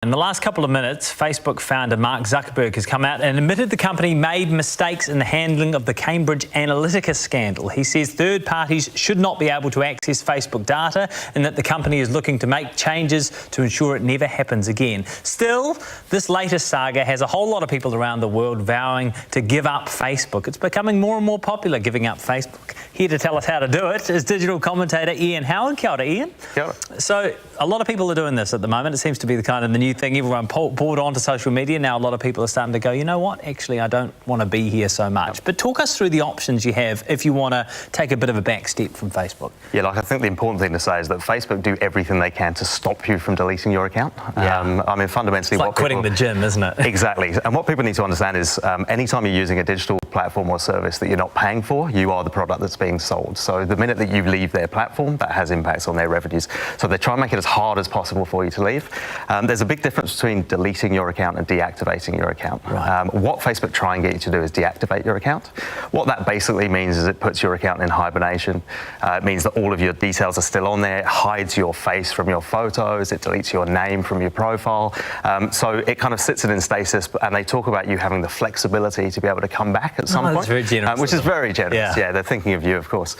In the last couple of minutes, Facebook founder Mark Zuckerberg has come out and admitted the company made mistakes in the handling of the Cambridge Analytica scandal. He says third parties should not be able to access Facebook data and that the company is looking to make changes to ensure it never happens again. Still, this latest saga has a whole lot of people around the world vowing to give up Facebook. It's becoming more and more popular, giving up Facebook. Here to tell us how to do it is digital commentator Ian Howard. Kia ora, Ian. Kia ora. So, a lot of people are doing this at the moment. It seems to be the kind of the new thing. Everyone poured onto social media. Now a lot of people are starting to go, you know what, actually I don't want to be here so much. Yep. But talk us through the options you have if you want to take a bit of a back step from Facebook. Yeah, I think the important thing to say is that Facebook do everything they can to stop you from deleting your account. Yeah. I mean, fundamentally, it's like quitting the gym, isn't it? Exactly. And what people need to understand is anytime you're using a digital platform or service that you're not paying for, you are the product that's being sold. So the minute that you leave their platform, that has impacts on their revenues. So they try and make it as hard as possible for you to leave. There's a big difference between deleting your account and deactivating your account. Right. What Facebook try and get you to do is deactivate your account. What that basically means is it puts your account in hibernation. It means that all of your details are still on there. It hides your face from your photos. It deletes your name from your profile. So it kind of sits it in stasis, and they talk about you having the flexibility to be able to come back at some point. That's very generous. Which is very generous. Yeah, they're thinking of you, of course.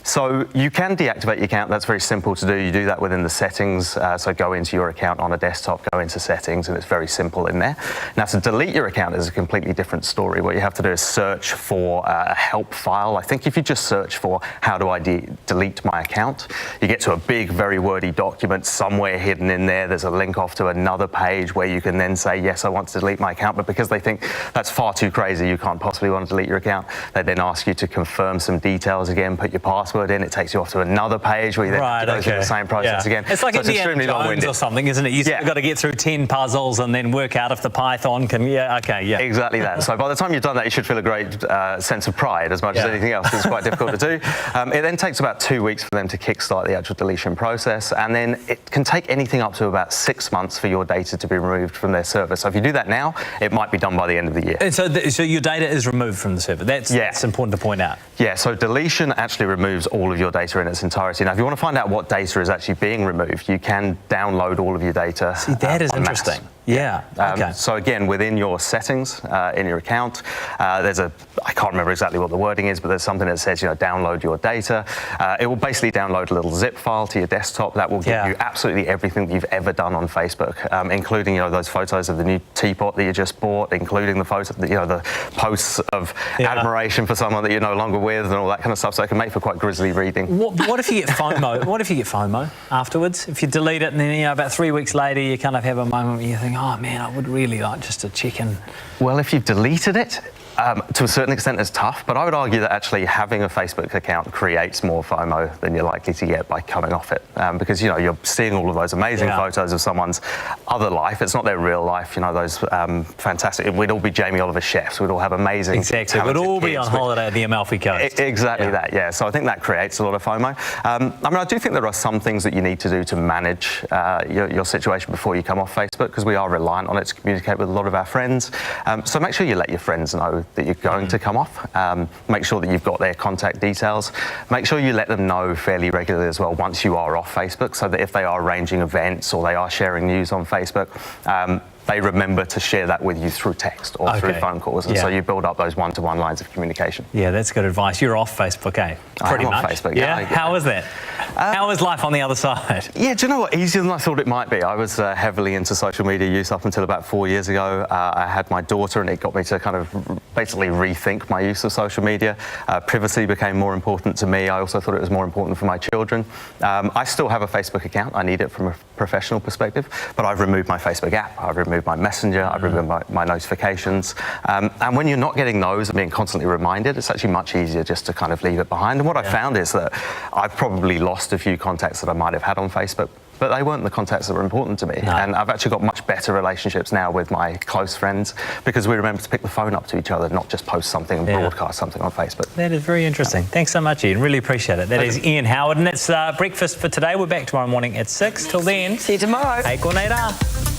So you can deactivate your account. That's very simple to do. You do that within the settings. So go into your account on a desktop, go into settings, and it's very simple in there. Now, to delete your account is a completely different story. What you have to do is search for a help file. I think if you just search for how do I delete my account, you get to a big, very wordy document somewhere hidden in there. There's a link off to another page where you can then say, yes, I want to delete my account. But because they think that's far too crazy, you can't possibly want to delete your account, they then ask you to confirm some details again, put your password in. It takes you off to another page where you then have to go through the same process again. It's like Indiana Jones or something, isn't it? You've got to get through 10 puzzles and then work out if the Python can, Exactly that. So by the time you've done that, you should feel a great sense of pride as much as anything else. It's quite difficult to do. It then takes about 2 weeks for them to kickstart the actual deletion process, and then it can take anything up to about 6 months for your data to be removed from their server. So if you do that now, it might be done by the end of the year. And so your data is removed from the server. That's important to point out. Yeah, so deletion actually removes all of your data in its entirety. Now, if you want to find out what data is actually being removed, you can download all of your data. See, that is interesting. Yeah. Okay. So again, within your settings in your account, there's I can't remember exactly what the wording is, but there's something that says, download your data. It will basically download a little zip file to your desktop that will give you absolutely everything that you've ever done on Facebook, including those photos of the new teapot that you just bought, including the photos, the posts of admiration for someone that you're no longer with, and all that kind of stuff. So it can make for quite grisly reading. What if you get FOMO? What if you get FOMO afterwards? If you delete it and then about 3 weeks later you kind of have a moment where you think, oh man, I would really like just to check in. Well, if you've deleted it, to a certain extent it's tough, but I would argue that actually having a Facebook account creates more FOMO than you're likely to get by coming off it, because you're seeing all of those amazing photos of someone's other life. It's not their real life, those fantastic, we'd all be Jamie Oliver chefs, we'd all have amazing we'd all be on holiday at the Amalfi Coast. Exactly that, yeah. So I think that creates a lot of FOMO. I do think there are some things that you need to do to manage your situation before you come off Facebook, because we are reliant on it to communicate with a lot of our friends. So make sure you let your friends know that you're going to come off. Make sure that you've got their contact details. Make sure you let them know fairly regularly as well once you are off Facebook, so that if they are arranging events or they are sharing news on Facebook, they remember to share that with you through text or through phone calls, and so you build up those one-to-one lines of communication. Yeah, that's good advice. You're off Facebook, eh? Pretty much. Off Facebook, yeah. How was that? How is life on the other side? Yeah, do you know what? Easier than I thought it might be. I was heavily into social media use up until about 4 years ago. I had my daughter, and it got me to kind of basically rethink my use of social media. Privacy became more important to me. I also thought it was more important for my children. I still have a Facebook account. I need it from a professional perspective, but I've removed my Facebook app. I've removed my Messenger. I've removed my notifications. And when you're not getting those and being constantly reminded, it's actually much easier just to kind of leave it behind. And what I found is that I've probably lost a few contacts that I might have had on Facebook, but they weren't the contacts that were important to me. No. And I've actually got much better relationships now with my close friends because we remember to pick the phone up to each other, not just post something and broadcast something on Facebook. That is very interesting. Thanks so much, Ian. Really appreciate it. That is Ian Howard, and that's breakfast for today. We're back tomorrow morning at 6. Till then, see you tomorrow. Hey, Corneta.